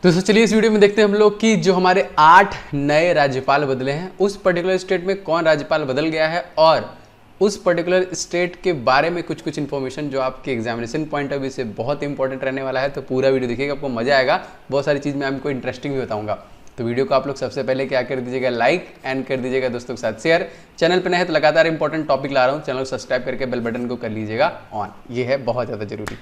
दोस्तों चलिए इस वीडियो में देखते हैं हम लोग कि जो हमारे 8 नए राज्यपाल बदले हैं उस पर्टिकुलर स्टेट में कौन राज्यपाल बदल गया है और उस पर्टिकुलर स्टेट के बारे में कुछ इन्फॉर्मेशन जो आपके एग्जामिनेशन पॉइंट ऑफ व्यू से बहुत इंपॉर्टेंट रहने वाला है। तो पूरा वीडियो देखिएगा, आपको मजा आएगा। बहुत सारी चीज़ मैं आपको इंटरेस्टिंग भी बताऊंगा। तो वीडियो को आप लोग सबसे पहले क्या कर दीजिएगा, लाइक एंड कर दीजिएगा दोस्तों के साथ शेयर। चैनल पर नए हैं तो लगातार इंपॉर्टेंट टॉपिक ला रहा हूँ, चैनल को सब्सक्राइब करके बेल बटन को कर लीजिएगा ऑन। ये है बहुत ज़्यादा जरूरी।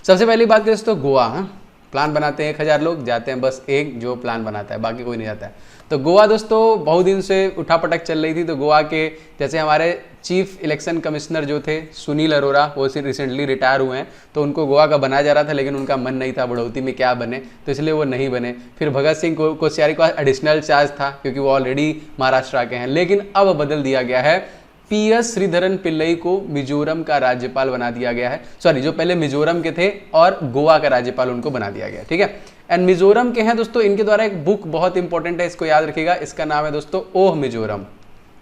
सबसे पहली बात करें दोस्तों, गोवा। प्लान बनाते हैं 1000 लोग, जाते हैं बस एक जो प्लान बनाता है, बाकी कोई नहीं जाता है। तो गोवा दोस्तों बहुत दिन से उठापटक चल रही थी। तो गोवा के जैसे हमारे चीफ इलेक्शन कमिश्नर जो थे सुनील अरोरा, वो रिसेंटली रिटायर हुए हैं, तो उनको गोवा का बनाया जा रहा था, लेकिन उनका मन नहीं था बढ़ोतरी में क्या बने, तो इसलिए वो नहीं बने। फिर भगत सिंह कोश्यारी के पास एडिशनल चार्ज था क्योंकि वो ऑलरेडी महाराष्ट्र के हैं, लेकिन अब बदल दिया गया है। PS श्रीधरन पिल्लई को मिजोरम का राज्यपाल बना दिया गया है। सॉरी, जो पहले मिजोरम के थे और गोवा का राज्यपाल उनको बना दिया गया, ठीक है। एंड मिजोरम के हैं दोस्तों, इनके द्वारा एक बुक बहुत इंपॉर्टेंट है, इसको याद रखिएगा। इसका नाम है दोस्तों ओह मिजोरम।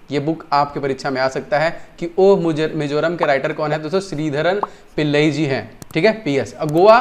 ये बुक आपके परीक्षा में आ सकता है कि ओह मिजोरम के राइटर कौन है दोस्तों, श्रीधरन पिल्लई जी हैं, ठीक है। PS अब गोवा,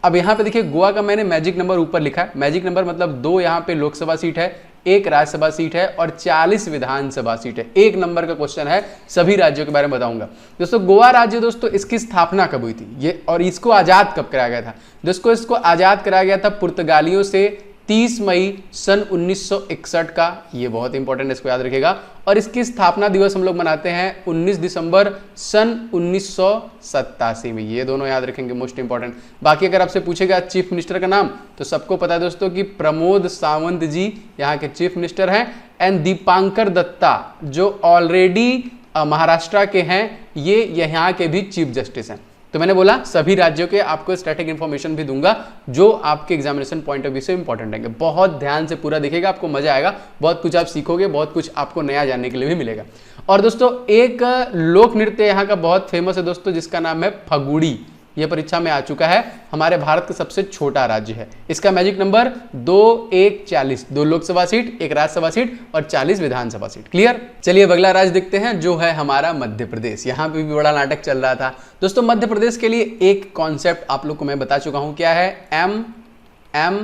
अब यहाँ पे देखिए गोवा का मैंने मैजिक नंबर ऊपर लिखा है। मैजिक नंबर मतलब 2 यहाँ पे लोकसभा सीट है, 1 राज्यसभा सीट है और 40 विधानसभा सीट है। 1 नंबर का क्वेश्चन है, सभी राज्यों के बारे में बताऊंगा दोस्तों। गोवा राज्य दोस्तों, इसकी स्थापना कब हुई थी ये, और इसको आजाद कब कराया गया था दोस्तों? इसको आजाद कराया गया था पुर्तगालियों से 30 मई सन 1961 का। ये बहुत इंपॉर्टेंट है, इसको याद रखिएगा। और इसकी स्थापना दिवस हम लोग मनाते हैं 19 दिसंबर सन 1987 में। ये दोनों याद रखेंगे, मोस्ट इंपॉर्टेंट। बाकी अगर आपसे पूछेगा चीफ मिनिस्टर का नाम, तो सबको पता है दोस्तों कि प्रमोद सावंत जी यहाँ के चीफ मिनिस्टर हैं। एंड दीपांकर दत्ता जो ऑलरेडी महाराष्ट्र के हैं, ये यहाँ के भी चीफ जस्टिस हैं। तो मैंने बोला सभी राज्यों के आपको स्टैटिक इंफॉर्मेशन भी दूंगा जो आपके एग्जामिनेशन पॉइंट ऑफ व्यू से इंपॉर्टेंट है। बहुत ध्यान से पूरा देखिएगा, आपको मजा आएगा, बहुत कुछ आप सीखोगे, बहुत कुछ आपको नया जानने के लिए भी मिलेगा। और दोस्तों एक लोक नृत्य यहाँ का बहुत फेमस है दोस्तों, जिसका नाम है फगुड़ी। यह परीक्षा में आ चुका है, हमारे भारत का सबसे छोटा राज्य है। इसका magic number 2 1 40, 2 Lok Sabha seat, 1 Rajya Sabha seat और 40 विधानसभा सीट। क्लियर। चलिए अब अगला राज्य देखते हैं जो है हमारा मध्य प्रदेश। यहाँ पे भी बड़ा नाटक चल रहा था दोस्तों। मध्य प्रदेश के लिए एक कॉन्सेप्ट आप लोग को मैं बता चुका हूँ, क्या है, M M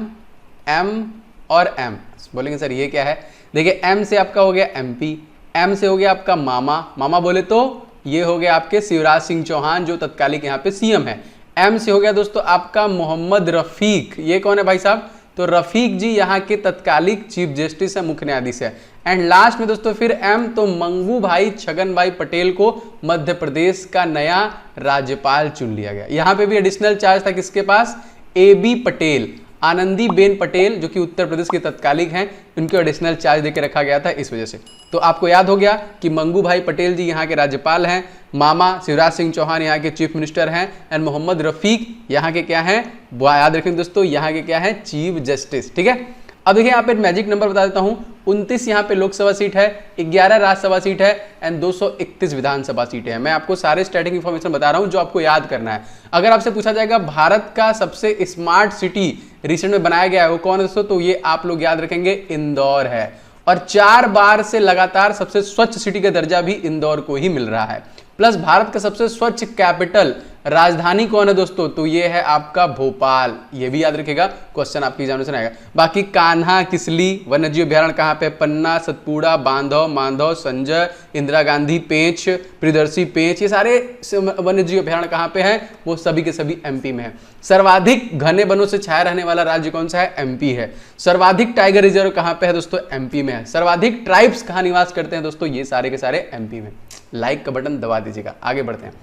M और M। बोलेंगे सर ये क्या है? देखिए M से आपका हो गया MP, M से हो गया आपका मामा बोले तो ये हो गया आपके शिवराज सिंह चौहान जो तत्कालिक यहाँ पे CM है। M से हो गया दोस्तों आपका मोहम्मद रफीक। ये कौन है भाई साहब? तो रफीक जी यहाँ के तत्कालिक चीफ जस्टिस है, मुख्य न्यायाधीश है। एंड लास्ट में दोस्तों फिर M, तो मंगू भाई छगन भाई पटेल को मध्य प्रदेश का नया राज्यपाल चुन लिया गया। यहाँ पे भी एडिशनल चार्ज था किसके पास? AB पटेल, आनंदी बेन पटेल जो कि उत्तर प्रदेश के तत्कालिक हैं, उनको एडिशनल चार्ज देकर रखा गया था इस वजह से। तो आपको याद हो गया कि मंगू भाई पटेल जी यहाँ के राज्यपाल हैं, मामा शिवराज सिंह चौहान यहाँ के चीफ मिनिस्टर हैं, एंड मोहम्मद रफीक यहाँ के क्या हैं, याद रखें दोस्तों, यहाँ के क्या हैं, चीफ जस्टिस, ठीक है। अब देखिए यहाँ पे मैजिक नंबर बता देता हूँ। 29 यहाँ पे लोकसभा सीट है, 11 राज्यसभा सीट है एंड 231 विधानसभा सीटें हैं। मैं आपको सारे स्टैटिक इंफॉर्मेशन बता रहा हूँ जो आपको याद करना है। अगर आपसे पूछा जाएगा भारत का सबसे स्मार्ट सिटी रिसेंट में बनाया गया है वो कौन है दोस्तों, तो ये आप लोग याद रखेंगे, इंदौर है। और 4 बार से लगातार सबसे स्वच्छ सिटी का दर्जा भी इंदौर को ही मिल रहा है। प्लस भारत का सबसे स्वच्छ कैपिटल राजधानी कौन है दोस्तों, तो ये है आपका भोपाल। ये भी याद रखिएगा, क्वेश्चन आपकी एग्जामिनेशन आएगा। बाकी कान्हा किसली वन्यजीव अभ्यारण्य कहाँ पे? पन्ना, सतपुड़ा, बांधव, मांधव, संजय, इंदिरा गांधी पेंच, प्रियदर्शी पेंच, ये सारे वन्यजीव अभ्यारण्य कहाँ पे हैं? वो सभी के सभी MP में है। सर्वाधिक घने वनों से छाया रहने वाला राज्य कौन सा है? MP है। सर्वाधिक टाइगर रिजर्व कहाँ पे है दोस्तों? MP में है। सर्वाधिक ट्राइब्स कहाँ निवास करते हैं दोस्तों? ये सारे के सारे MP में। लाइक का बटन दबा दीजिएगा। आगे बढ़ते हैं।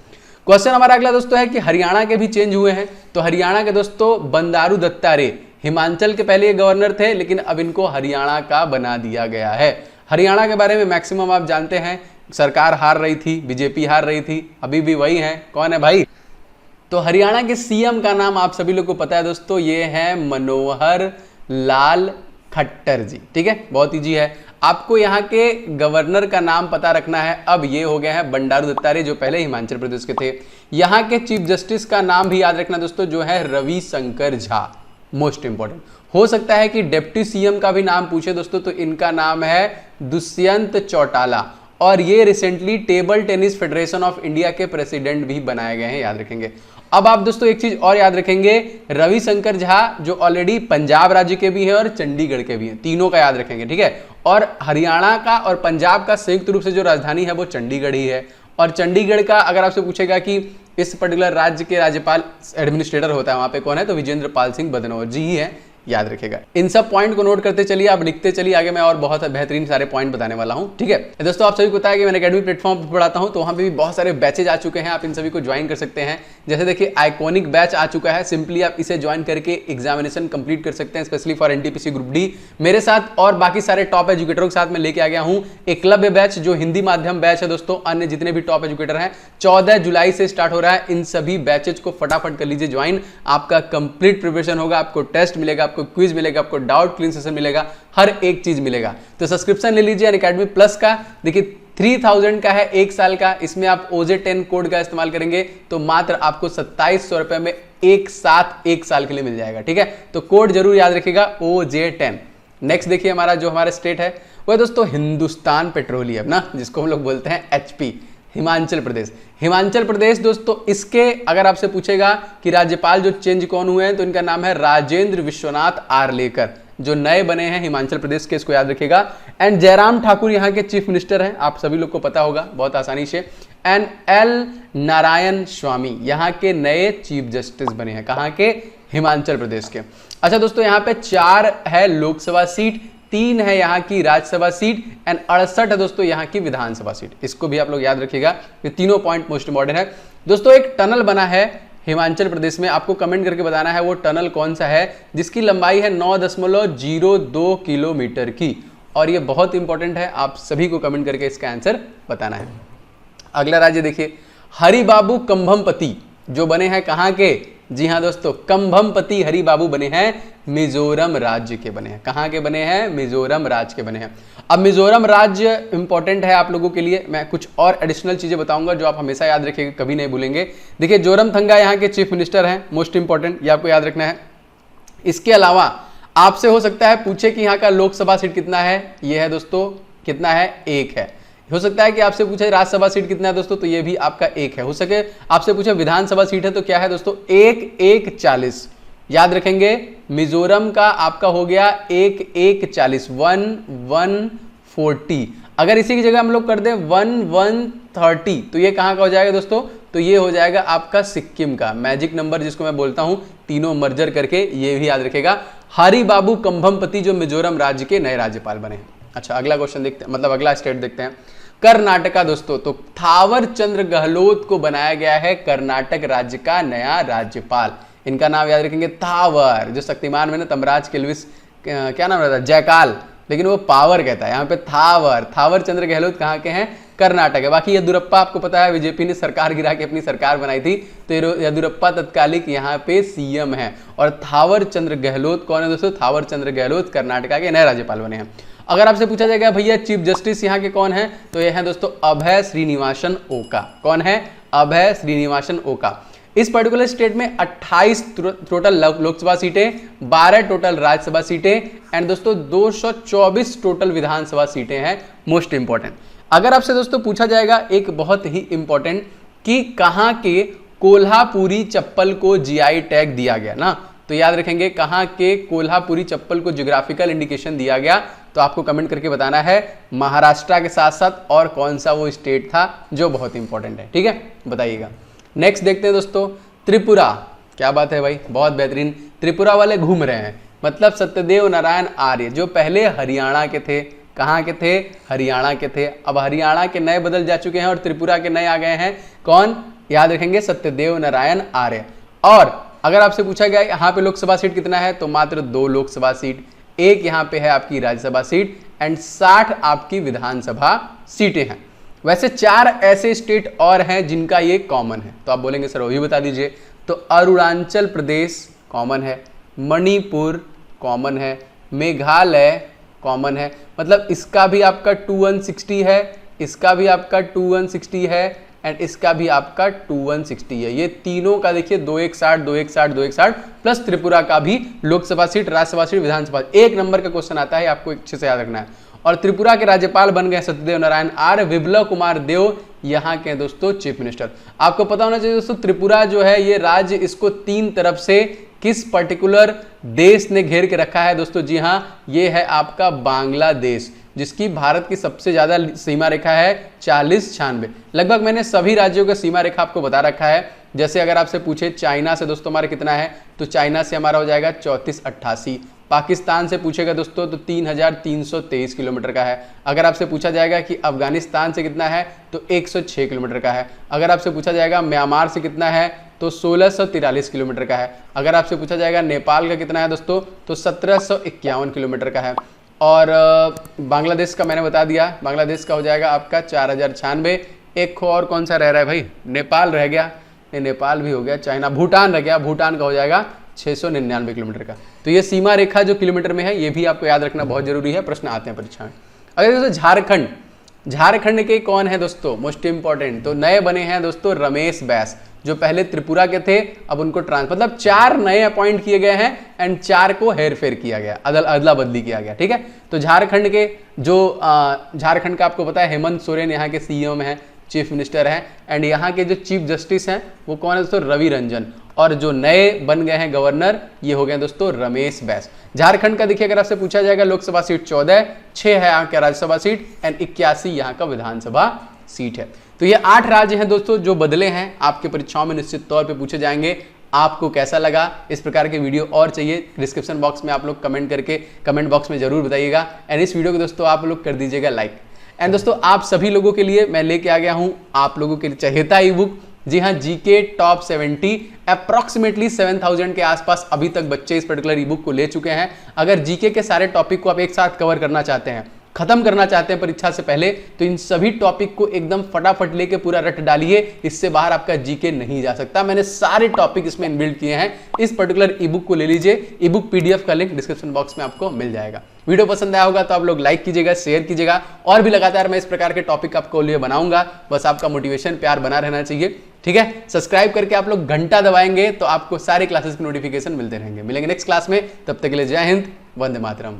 क्वेश्चन हमारा अगला दोस्तों है कि हरियाणा के भी चेंज हुए हैं। तो हरियाणा के दोस्तों बंडारू दत्तात्रेय, हिमाचल के पहले ये गवर्नर थे, लेकिन अब इनको हरियाणा का बना दिया गया है। हरियाणा के बारे में मैक्सिमम आप जानते हैं, सरकार हार रही थी, BJP हार रही थी, अभी भी वही है। कौन है भाई? तो हरियाणा के CM का नाम आप सभी लोग को पता है दोस्तों, ये है मनोहर लाल खट्टर जी, ठीक है। बहुत ईजी है। आपको यहाँ के गवर्नर का नाम पता रखना है। अब ये हो गया है बंडारू दत्तात्रेय जो पहले हिमाचल प्रदेश के थे। यहाँ के चीफ जस्टिस का नाम भी याद रखना दोस्तों, जो है रविशंकर झा, मोस्ट इंपॉर्टेंट। हो सकता है कि डिप्टी CM का भी नाम पूछे दोस्तों, तो इनका नाम है दुष्यंत चौटाला। और ये recently table tennis federation of India के प्रेसिडेंट भी बनाए गए हैं, याद रखेंगे। अब आप दोस्तों एक चीज और याद रखेंगे, रविशंकर झा जो ऑलरेडी पंजाब राज्य के भी हैं और चंडीगढ़ के भी हैं, तीनों का याद रखेंगे, ठीक है। और हरियाणा का और पंजाब का संयुक्त रूप से जो राजधानी है वो चंडीगढ़ ही है। और चंडीगढ़ का अगर आपसे पूछेगा कि इस पर्टिकुलर राज्य के राज्यपाल एडमिनिस्ट्रेटर होता है वहां पे कौन है, तो विजेंद्र पाल सिंह बदनौर जी ही है, याद रखेगा। इन सब पॉइंट को नोट करते चलिए, आप लिखते चलिए, आगे मैं और बहुत बेहतरीन सारे पॉइंट बताने वाला हूं, ठीक है। दोस्तों आप सभी को पता है कि मैंने अकेडमी प्लेटफॉर्म पर पढ़ाता हूं, तो वहां पे भी बहुत सारे बैचेज आ चुके हैं, आप इन सभी को ज्वाइन कर सकते हैं। जैसे देखिए आइकॉनिक बैच आ चुका है, सिंपली आप इसे ज्वाइन करके एग्जामिनेशन कंप्लीट कर सकते हैं, specially for NTPC group D. मेरे साथ और बाकी सारे टॉप एजुकेटरों के साथ मैं लेके आ गया हूं एकलव्य बैच, जो हिंदी माध्यम बैच है दोस्तों। अन्य जितने भी टॉप एजुकेटर हैं 14 जुलाई से स्टार्ट हो रहा है, इन सभी बैचेज को फटाफट कर लीजिए ज्वाइन। आपका कंप्लीट प्रिपरेशन होगा, आपको टेस्ट मिलेगा, आपको क्विज मिलेगा, आपको डाउट क्लीन सेशन मिलेगा, हर एक चीज मिलेगा। तो सब्सक्रिप्शन ले लीजिए अनअकैडमी प्लस का। देखिए 3000 का है 1 साल का, इसमें आप OJ10 कोड का इस्तेमाल करेंगे तो मात्र आपको 2700 रुपए में एक साथ 1 साल के लिए मिल जाएगा, ठीक है। तो कोड जरूर याद रखिएगा OJ10। नेक्स्ट देखिए हमारा जो हमारा स्टेट है वो है दोस्तों हिंदुस्तान पेट्रोलियम ना, जिसको हम लोग बोलते हैं HP, हिमाचल प्रदेश। हिमाचल प्रदेश दोस्तों, इसके अगर आपसे पूछेगा कि राज्यपाल जो चेंज कौन हुए हैं, तो इनका नाम है राजेंद्र विश्वनाथ आर्लेकर, जो नए बने हैं हिमाचल प्रदेश के, इसको याद रखिएगा। एंड जयराम ठाकुर यहाँ के चीफ मिनिस्टर हैं, आप सभी लोग को पता होगा बहुत आसानी से। एंड L नारायण स्वामी यहाँ के नए चीफ जस्टिस बने हैं, कहाँ के, हिमाचल प्रदेश के। अच्छा दोस्तों, यहाँ पे 4 है लोकसभा सीट, 3 है यहाँ की राज्यसभा सीट एंड 68 है दोस्तों यहाँ की विधानसभा सीट। इसको भी आप लोग याद रखिएगा, ये तीनों पॉइंट मोस्ट इंपॉर्टेंट है। दोस्तों एक टनल बना है हिमाचल प्रदेश में, आपको कमेंट करके बताना है वो टनल कौन सा है, जिसकी लंबाई है 9.02 किलोमीटर की, और ये बहुत इंपॉर्टेंट है, आप सभी को कमेंट करके इसका आंसर बताना है। अगला राज्य देखिए, हरिबाबू कंभमपति जो बने हैं कहाँ के, जी हाँ दोस्तों, कंभमपति हरिबाबू बने हैं मिजोरम राज्य के बने हैं। कहाँ के बने हैं, मिजोरम राज्य के बने हैं। अब मिजोरम राज्य इंपॉर्टेंट है आप लोगों के लिए, मैं कुछ और एडिशनल चीजें बताऊंगा जो आप हमेशा याद रखिएगा, कभी नहीं भूलेंगे। देखिए जोरमथंगा यहाँ के चीफ मिनिस्टर हैं, मोस्ट इंपॉर्टेंट, ये आपको याद रखना है। इसके अलावा आपसे हो सकता है पूछे कि यहाँ का लोकसभा सीट कितना है, ये है दोस्तों, कितना है, 1 है। हो सकता है कि आपसे पूछे राज्यसभा सीट कितना है दोस्तों, तो ये भी आपका 1 है। हो सके आपसे पूछे विधानसभा सीट है तो क्या है दोस्तों, 1-1-40, याद रखेंगे। मिजोरम का आपका हो गया 1-1-40, 1-1-40। अगर इसी की जगह हम लोग कर दें 1-1-30, तो ये कहाँ का हो जाएगा दोस्तों, तो ये हो जाएगा आपका सिक्किम का मैजिक नंबर, जिसको मैं बोलता हूं तीनों मर्जर करके, ये भी याद रखेगा। हरिबाबू कंभमपति जो मिजोरम राज्य के नए राज्यपाल बने हैं। अच्छा अगला क्वेश्चन देखते हैं, मतलब अगला स्टेट देखते हैं, कर्नाटका दोस्तों। तो थावर चंद गहलोत को बनाया गया है कर्नाटक राज्य का नया राज्यपाल। इनका नाम याद रखेंगे थावर, जो शक्तिमान में ना तमराज किल्विस क्या नाम रहता है, जयकाल, लेकिन वो पावर कहता है, यहाँ पे थावर। थावर चंद्र गहलोत कहाँ के हैं, कर्नाटक है। बाकी येदुरप्पा आपको पता है बीजेपी ने सरकार गिरा के अपनी सरकार बनाई थी, तो येदुरप्पा तत्कालिक यहाँ पे CM है। और थावर चंद्र गहलोत कौन है दोस्तों, थावर चंद्र गहलोत कर्नाटका के नए राज्यपाल बने हैं। अगर आपसे पूछा जाएगा भैया चीफ जस्टिस यहाँ के कौन है, तो ये है दोस्तों अभय श्रीनिवासन ओका। कौन है, अभय श्रीनिवासन ओका। इस पर्टिकुलर स्टेट में 28 टोटल लोकसभा सीटें, 12 टोटल राज्यसभा सीटें एंड दोस्तों 224 टोटल विधानसभा सीटें हैं। मोस्ट इंपॉर्टेंट अगर आपसे दोस्तों पूछा जाएगा एक बहुत ही इंपॉर्टेंट कि कहाँ के कोल्हापुरी चप्पल को GI टैग दिया गया ना, तो याद रखेंगे कहाँ के कोल्हापुरी चप्पल को ज्योग्राफिकल इंडिकेशन दिया गया, तो आपको कमेंट करके बताना है महाराष्ट्र के साथ साथ और कौन सा वो स्टेट था, जो बहुत इंपॉर्टेंट है, ठीक है, बताइएगा। नेक्स्ट देखते हैं दोस्तों, त्रिपुरा। क्या बात है भाई, बहुत बेहतरीन। त्रिपुरा वाले घूम रहे हैं, मतलब सत्यदेव नारायण आर्य जो पहले हरियाणा के थे, कहाँ के थे, हरियाणा के थे, अब हरियाणा के नए बदल जा चुके हैं और त्रिपुरा के नए आ गए हैं। कौन, याद रखेंगे सत्यदेव नारायण आर्य। और अगर आपसे पूछा गया यहाँ पे लोकसभा सीट कितना है, तो मात्र 2 लोकसभा सीट, 1 यहाँ पे है आपकी राज्यसभा सीट एंड 60 आपकी विधानसभा सीटें हैं। वैसे 4 ऐसे स्टेट और हैं जिनका ये कॉमन है, तो आप बोलेंगे सर वो भी बता दीजिए, तो अरुणाचल प्रदेश कॉमन है, मणिपुर कॉमन है, मेघालय कॉमन है, मतलब इसका भी आपका 2160 है, इसका भी आपका 2160 है एंड इसका भी आपका 2160 है। ये तीनों का देखिए 2160 2160 2160 प्लस त्रिपुरा का भी लोकसभा सीट, राज्यसभा सीट, विधानसभा। 1 नंबर का क्वेश्चन आता है, आपको अच्छे से याद रखना है। और त्रिपुरा के राज्यपाल बन गए सत्यदेव नारायण आर्य। विप्लव कुमार देव यहाँ के हैं दोस्तों चीफ मिनिस्टर। आपको पता होना चाहिए दोस्तों, त्रिपुरा जो है ये राज्य, इसको 3 तरफ से किस पर्टिकुलर देश ने घेर के रखा है दोस्तों? जी हाँ, ये है आपका बांग्लादेश, जिसकी भारत की सबसे ज्यादा सीमा रेखा है 4096। लगभग मैंने सभी राज्यों का सीमा रेखा आपको बता रखा है। जैसे अगर आपसे पूछे चाइना से दोस्तों हमारा कितना है, तो चाइना से हमारा हो जाएगा 3488। पाकिस्तान से पूछेगा दोस्तों तो 3323 किलोमीटर का है। अगर आपसे पूछा जाएगा कि अफगानिस्तान से कितना है, तो 106 किलोमीटर का है। अगर आपसे पूछा जाएगा म्यांमार से कितना है, तो 1643 किलोमीटर का है। अगर आपसे पूछा जाएगा नेपाल का कितना है दोस्तों, तो 1751 किलोमीटर का है। और बांग्लादेश का मैंने बता दिया, बांग्लादेश का हो जाएगा आपका 4096। एक और कौन सा रह रहा है भाई? नेपाल रह गया, नेपाल भी हो गया। चाइना, भूटान रह गया, भूटान का हो जाएगा 699 किलोमीटर का। तो ये सीमा रेखा जो किलोमीटर में है, ये भी आपको याद रखना बहुत जरूरी है, प्रश्न आते हैं परीक्षा में। अगर दोस्तों झारखंड, झारखंड के कौन है दोस्तों मोस्ट इंपॉर्टेंट? तो नए बने हैं दोस्तों रमेश बैस, जो पहले त्रिपुरा के थे, अब उनको मतलब 4 नए अपॉइंट किए गए हैं एंड 4 को हेरफेर किया गया, अदला बदली किया गया। ठीक है, तो झारखंड के जो झारखंड का आपको पता है हेमंत सोरेन यहाँ के सीएम हैं, चीफ मिनिस्टर हैं। एंड यहाँ के जो चीफ जस्टिस हैं वो कौन है दोस्तों? रवि रंजन। और जो नए बन गए हैं गवर्नर, ये हो गए दोस्तों रमेश बैस। झारखंड का देखिए, अगर आपसे पूछा जाएगा लोकसभा सीट 14, 6 है यहाँ का राज्यसभा सीट एंड 81 यहाँ का विधानसभा सीट है। तो ये 8 राज्य हैं दोस्तों जो बदले हैं, आपके परीक्षाओं में निश्चित तौर पे पूछे जाएंगे। आपको कैसा लगा? इस प्रकार के वीडियो और चाहिए, डिस्क्रिप्शन बॉक्स में आप लोग कमेंट करके कमेंट बॉक्स में जरूर बताइएगा। एंड इस वीडियो को दोस्तों आप लोग कर दीजिएगा लाइक। एंड दोस्तों आप सभी लोगों के लिए मैं लेके आ गया हूं आप लोगों के लिए चहेता ई बुक। जी हाँ, जीके टॉप 70 अप्रॉक्सीमेटली 7000 के आसपास अभी तक बच्चे इस पर्टिकुलर ई बुक को ले चुके हैं। अगर जीके के सारे टॉपिक को आप एक साथ कवर करना चाहते हैं, खत्म करना चाहते हैं परीक्षा से पहले, तो इन सभी टॉपिक को एकदम फटाफट लेके पूरा रट डालिए, इससे बाहर आपका जीके नहीं जा सकता। मैंने सारे टॉपिक इसमें इनबिल्ड किए हैं। इस पर्टिकुलर ई बुक को ले लीजिए, ई बुक पीडीएफ का लिंक डिस्क्रिप्शन बॉक्स में आपको मिल जाएगा। वीडियो पसंद आया होगा तो आप लोग लाइक कीजिएगा, शेयर कीजिएगा, और भी लगातार मैं इस प्रकार के टॉपिक आपको लिए बनाऊंगा। बस आपका मोटिवेशन, प्यार बना रहना चाहिए। ठीक है, सब्सक्राइब करके आप लोग घंटा दबाएंगे तो आपको सारे क्लासेस के नोटिफिकेशन मिलते रहेंगे। मिलेंगे नेक्स्ट क्लास में, तब तक के लिए जय हिंद, वंदे मातरम।